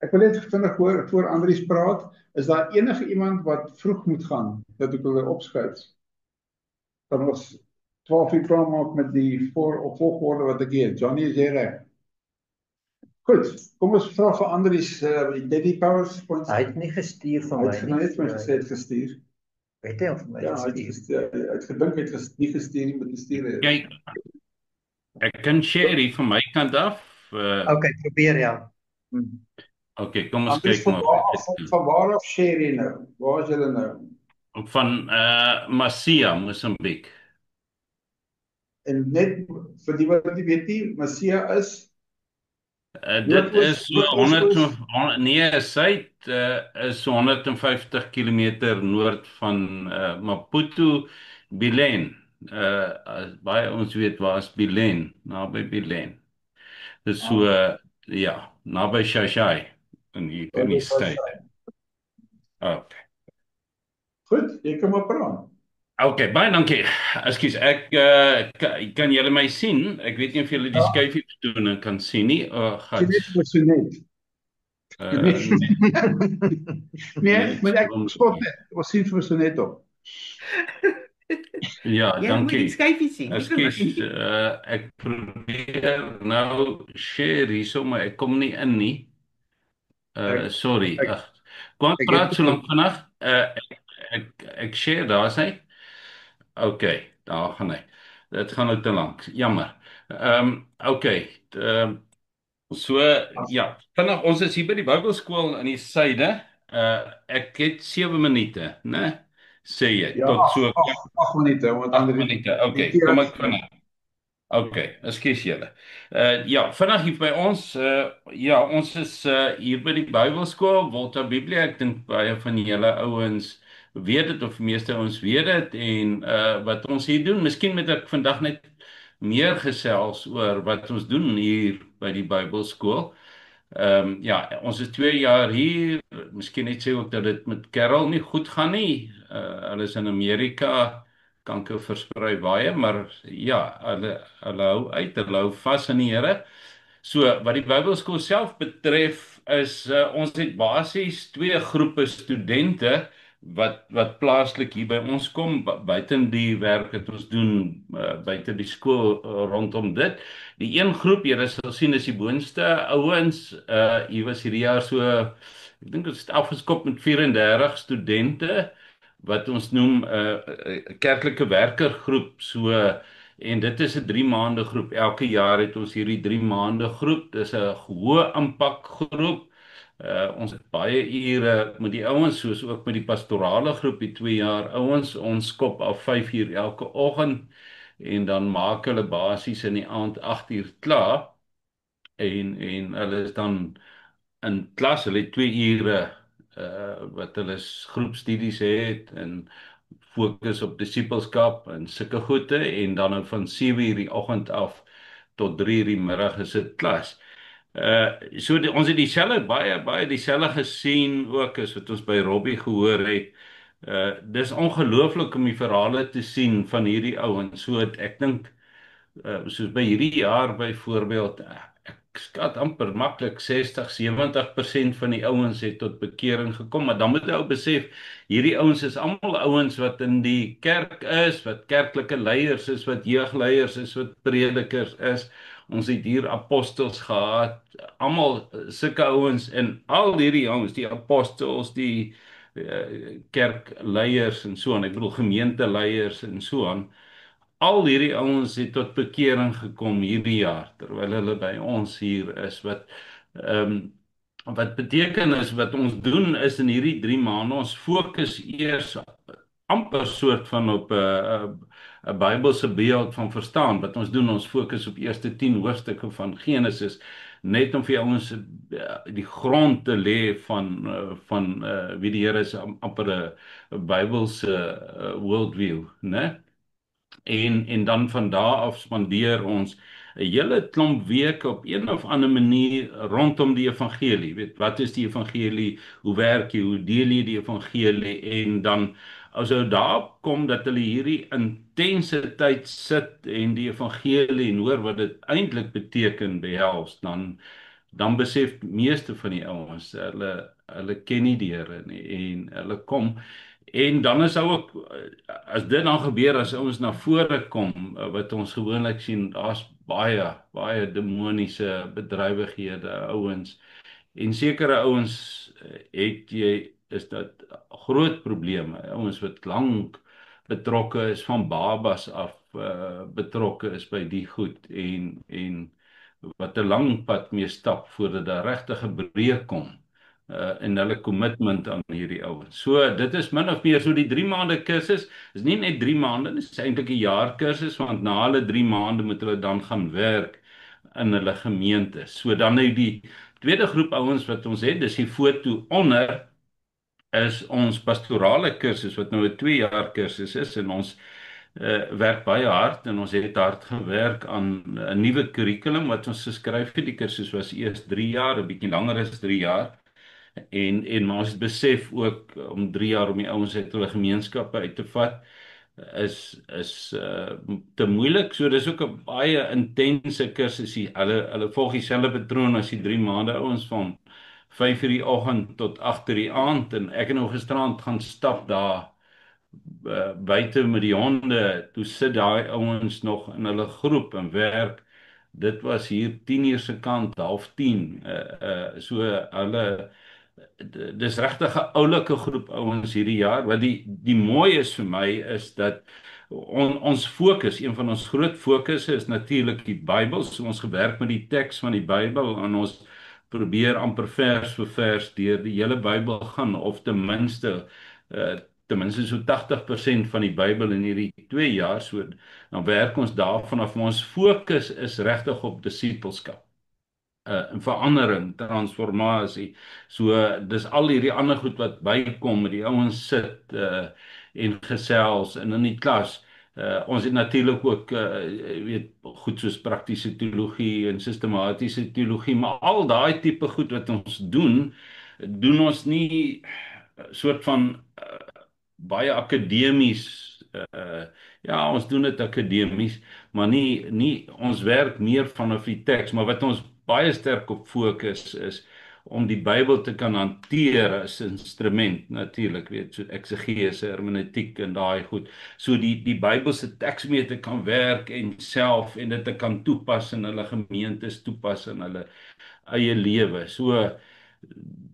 Ek wil net vinnig hoor voor Andries praat, is daar enige iemand wat vroeg moet gaan dat ek hulle opskuif? Dan ons 12 uur klaar maak met die volgorde wat ek het. Johnny, is jy reg? Goed, kom ons vra vir Andries, het die PowerPoint? Hy het nie gestuur vir Hy my het nie. net vir my gesê het gestuur. Het hy vir my Ja, hy gestuur? het gedink hy het nie gestuur nie, moet gestuur het. Kyk, ek kan share hier van my kant af. Okay, probeer ja. Okay, kom ons Andries, kyk maar. van waar af share jy nou? Waar is julle nou? Van Masia, Mosambiek. En net vir die wat nie weet nie, Masia is Dit is so Noordoos? 100, nee, suid is so 150 kilometer noord van Maputo, Bilen. As baie ons weet waar is Bilen, naby Bilen. Dis so ja, naby Shashai in die suid. Okay. Goed, jy kan maar praat. Okay, baie dankie. Ekskuus, ek kan julle my sien? Ek weet nie of julle die skyfie doen en kan sien nie. Sien net vir so net. Nee, maar ek spot net. Ons sien vir so net op. Ja, Jy moet dankie. die skyfie sien. Ekskuus, ek probeer nou share hierso, maar ek kom nie in nie. Sorry. Kom ons praat so lank vandag. Ek share daar sê. Okay, daar gaan hy. Dit gaan nou te lank. Jammer. Okay. So ja, vandag ons is hier by die Bybelskool in die suide. Ek het 7 minute, né? Sê jy Ja, tot so 8 minute, want 8 minute. Okay, kom ek vinnig. Okay, ekskuus julle. Ja, vandag hier by ons ja, ons is hier by die Bybelskool, Volta Biblia. Ek dink baie van julle ouens weet dit of die meeste ouens weet dit en wat ons hier doen. Miskien moet ek vandag net meer gesels oor wat ons doen hier by die Bybelskool. Ja, ons is 2 jaar hier. Miskien net sê ook dat dit met Carol nie goed gaan nie. Hulle is in Amerika, kanker versprei baie, maar ja, hulle hou uit, hulle hou vas in die Here. So wat die Bybelskool self betref is ons het basies 2 groepe studente wat plaaslik hier by ons kom buiten die werk wat ons doen buite die skool rondom dit. Die een groep, julle sal sien is die boonste ouens, hier was hierdie jaar so ek dink dit het afgeskop met 34 studente wat ons noem kerklike werkergroep so en dit is 'n 3 maande groep. Elke jaar het ons hierdie 3 maande groep. Dis 'n hoë impak groep. Ons het baie ure met die ouens soos ook met die pastorale groep, die 2 jaar ouens. Ons skop af 5 uur elke oggend en dan maak hulle basies in die aand 8 uur klaar en hulle is dan in klas, hulle het 2 ure wat hulle groepstudies het en fokus op disippelskap en sulke goede en dan nou van 7 uur die oggend af tot 3 uur die middag is dit klas. So ons het dieselfde baie dieselfde gesien ook as wat ons by Robbie gehoor het. Dis ongelooflik om die verhale te sien van hierdie ouens. So ek dink soos by hierdie jaar byvoorbeeld ek skat amper maklik 60-70% van die ouens het tot bekering gekom, maar dan moet jy ook besef hierdie ouens is almal ouens wat in die kerk is, wat kerklike leiers is, wat jeugleiers is, wat predikers is. Ons het hier apostels gehad, almal sulke ouens en al hierdie ouens, die apostels, die kerkleiers en so aan, ek bedoel gemeenteleiers en so aan. Al hierdie ouens het tot bekering gekom hierdie jaar terwyl hulle by ons hier is wat beteken is wat ons doen is in hierdie 3 maande ons fokus eers amper soort van op 'n Bybelse beeld van verstaan wat ons doen ons fokus op eerste 10 hoofstukke van Genesis net om vir ouens die grond te lê van wie die Here is amper 'n Bybelse worldview, né? En dan van daar af spandeer ons 'n hele klomp weke op een of ander manier rondom die evangelie. Weet, wat is die evangelie? Hoe werk jy? Hoe deel jy die evangelie? En dan as ou daar kom dat hulle hierdie intense tyd sit en die evangelie en hoor wat dit eintlik beteken behels, dan dan besef meeste van die ouens, hulle ken nie die Here nie en hulle kom. En dan is daar ook, as dit dan gebeur, as ouens na vore kom, wat ons gewoonlik sien, daar's baie demoniese bedrywighede, ouens. En sekere ouens is dit groot probleme. Ouens wat lank betrokke is van babas af, betrokke is by die goed en wat 'n lang pad mee stap voordat daar regtig 'n breek kom in hulle kommitment aan hierdie ouens. So dit is min of meer so die 3 maande kursus is nie net 3 maande, dit is eintlik 'n jaar kursus want na hulle 3 maande moet hulle dan gaan werk in hulle gemeente. So dan nou die tweede groep ouens wat ons het, dis die foto onder is ons pastorale kursus wat nou 'n 2 jaar kursus is en ons werk baie hard en ons het hard gewerk aan 'n nuwe kurrikulum wat ons geskryf het. Die kursus was eers 3 jaar, 'n bietjie langer as 3 jaar. Maar ons het besef ook om 3 jaar om die ouens uit hulle gemeenskappe uit te vat is te moeilik. So dis ook 'n baie intense kursus. Hulle volg dieselfde patroon as die 3 maande ouens van 5 uur die oggend tot 8 uur die aand en ek het nou gisterand gaan stap daar buite met die honde. Toe sit daai ouens nog in hulle groep en werk. Dit was hier 10 uur se kant, 9:30. So hulle dis regtig 'n oulike groep ouens hierdie jaar. Wat die mooi is vir my is dat ons fokus, een van ons groot fokusse is natuurlik die Bybel. So ons gewerk met die teks van die Bybel en ons probeer amper vers vir vers deur die hele Bybel gaan of ten minste so 80% van die Bybel in hierdie 2 jaar. So dan werk ons daarvan af. Ons fokus is regtig op disippelskap. Verandering, transformasie. So dis al hierdie ander goed wat bykom met die ouens sit en gesels en in die klas. Ons het natuurlik ook goed soos praktiese teologie en sistematiese teologie, maar al daai tipe goed wat ons doen ons nie soort van baie akademies. Ja, ons doen dit akademies, maar nie ons werk meer vanaf die teks, maar wat ons baie sterk op fokus is om die Bybel te kan hanteer as instrument, natuurlik, so eksegese, hermeneutiek en daai goed. So die Bybelse teks mee te kan werk en dit te kan toepas in hulle gemeentes, toepas in hulle eie lewe. So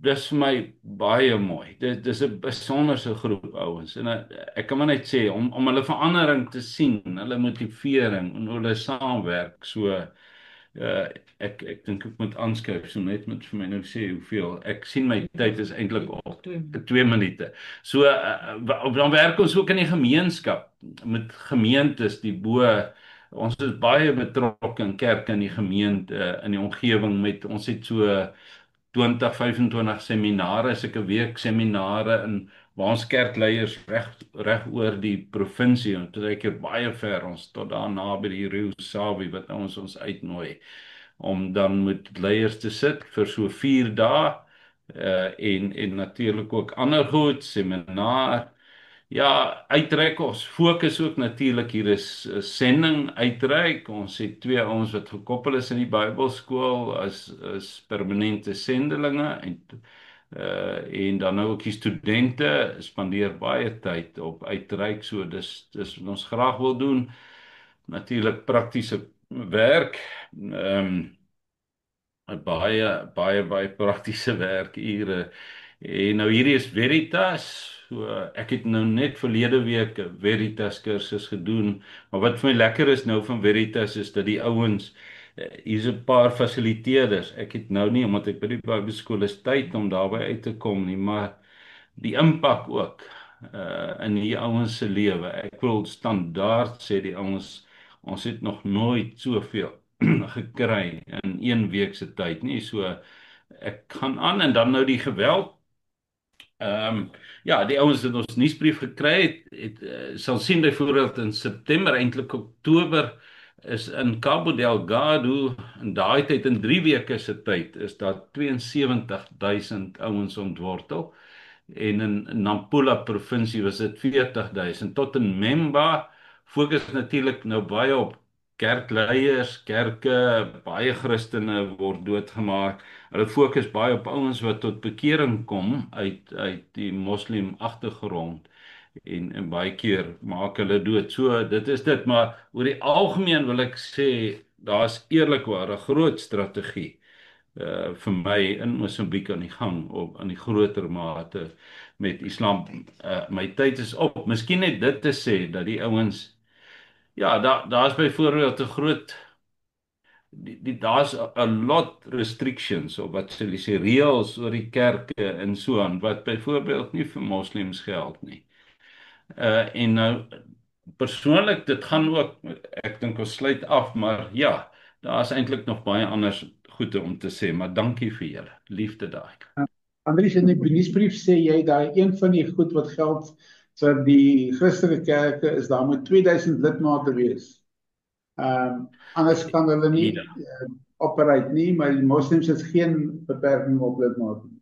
dis vir my baie mooi. Dis 'n besonderse groep ouens en ek kan maar net sê om hulle verandering te sien, hulle motivering en hoe hulle saamwerk. So ek dink ek moet aanskuif, so net moet vir my nou sê hoeveel. Ek sien my tyd is eintlik op 2 minute. So dan werk ons ook in die gemeenskap met gemeentes die bo. Ons is baie betrokke in kerke in die gemeente in die omgewing met ons het so 20, 25 seminare, sulke week seminare in waar ons kerkleiers reg oor die provinsie en dit is baie ver ons tot daar naby die Rio Savi wat ons uitnooi om dan met leiers te sit vir so 4 dae en natuurlik ook ander goed, seminar. Ja, uitreik ons fokus ook natuurlik hier is sending uitreik. Ons het 2 ouens wat gekoppel is in die Bybelskool as permanente sendelinge en dan nou ook die studente spandeer baie tyd op uitreik. So dis wat ons graag wil doen. Natuurlik praktiese werk. Baie praktiese werkure. En nou hierdie is Veritas. So ek het nou net verlede week 'n Veritas kursus gedoen, maar wat vir my lekker is nou van Veritas is dat die ouens hier's 'n paar fasiliteerders. Ek het nou nie omdat ek by die Bybelskool is tyd om daarby uit te kom nie, maar die impak ook in die ouens se lewe. Ek wil standaard sê die ouens, ons het nog nooit soveel gekry in 1 week se tyd nie. So ek gaan aan en dan nou die geweld. Ja, die ouens het ons nuusbrief gekry sal sien byvoorbeeld in September, eintlik Oktober is in Cabo Delgado in daai tyd in 3 weke se tyd is daar 72,000 ouens ontwortel en in Nampula provinsie was dit 40,000 tot in Memba. Fokus natuurlik nou baie op kerkleiers, kerke, baie Christene word doodgemaak. Hulle fokus baie op ouens wat tot bekering kom uit die moslim agtergrond en baie keer maak hulle dood. So dit is dit, maar oor die algemeen wil ek sê daar's eerlikwaar 'n groot strategie vir my in Mosambiek aan die gang op aan die groter mate met Islam. My tyd is op. Miskien net dit te sê dat die ouens ja, daar's byvoorbeeld 'n groot daar's 'n lot restrictions of wat sê jy sê reëls oor die kerke en so aan wat byvoorbeeld nie vir moslems geld nie. En nou persoonlik dit gaan ook ek dink ons sluit af, maar ja, daar's eintlik nog baie anders goede om te sê, maar dankie vir julle. Liefde daai. Andries, in die nuusbrief sê jy daai een van die goed wat geld vir die Christelike kerke is daar moet 2000 lidmate wees. Anders kan hulle nie operate nie, maar die moslems het geen beperking op lidmate nie.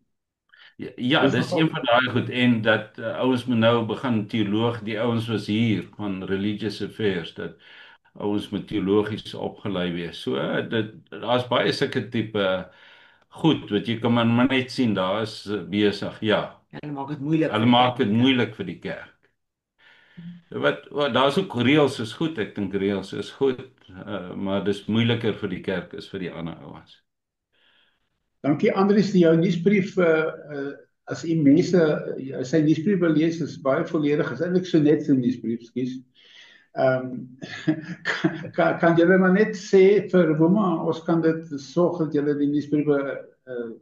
Ja, dis een van daai goed en dat ouens moet nou begin die ouens was hier van Religious Affairs, dat ouens moet teologies opgelei wees. So daar's baie sulke tipe goed wat jy kan maar net sien daar is besig. Ja. Hulle maak dit moeilik. Hulle maak dit moeilik vir die kerk. Wat daar's ook reëls is goed, ek dink reëls is goed, maar dis moeiliker vir die kerk as vir die ander ouens. Dankie Andries, jou nuusbrief as u mense sy nuusbrief wil lees is baie volledig, is eintlik so net 'n nuusbrief, skus. Kan julle maar net sê vir Woma, ons kan dit sorg dat julle die nuusbriewe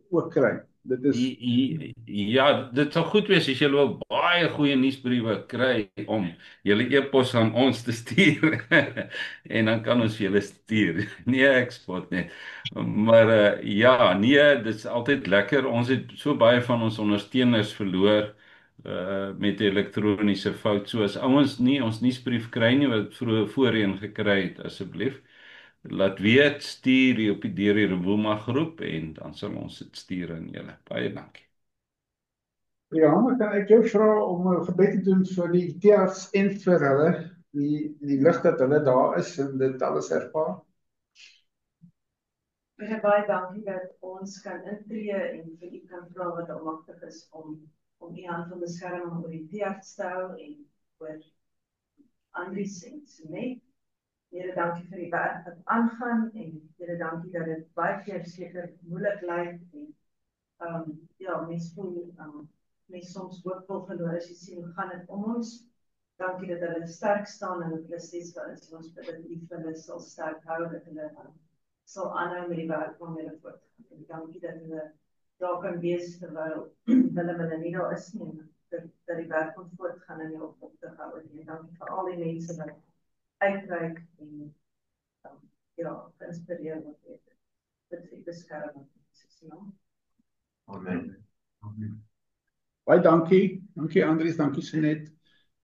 ook kry. Dit is ja, dit sal goed wees as julle wil baie goeie nuusbriewe kry om julle e-pos aan ons te stuur en dan kan ons julle stuur. Nee, ek spot net. Maar ja, nee, dit is altyd lekker. Ons het so baie van ons ondersteuners verloor met elektroniese fout. So as ouens nie ons nuusbrief kry nie wat voorheen gekry het, asseblief laat weet, stuur hier op die Rewuma groep en dan sal ons dit stuur aan julle. Baie dankie. Ja, maar kan ek jou vra om 'n gebed te doen vir die tears en vir hulle, die lig dat hulle daar is en dit alles ervaar? Baie dankie dat ons kan intree en vir u kan vra wat almagtig is om u hand van beskerming oor die tears te hou en oor Andries en Sonet. Here, dankie vir die werk wat aangaan en Here, dankie dat dit baie keer seker moeilik lyk en ja, mens voel mens soms hoop wil verloor as jy sien hoe gaan dit om ons. Dankie dat hulle sterk staan en hulle steeds vir ons bid dat U hulle sal sterk hou, dat hulle sal aanhou met die werk waarmee hulle voortgaan. En dankie dat hulle daar kan wees terwyl hulle nie daar is nie, dat die werk kan voortgaan en nie op te hou nie. En dankie vir al die mense wat uitreik en ja, geïnspireer word dit vir beskerming. Amen. Baie dankie. Dankie Andries, dankie Sonet.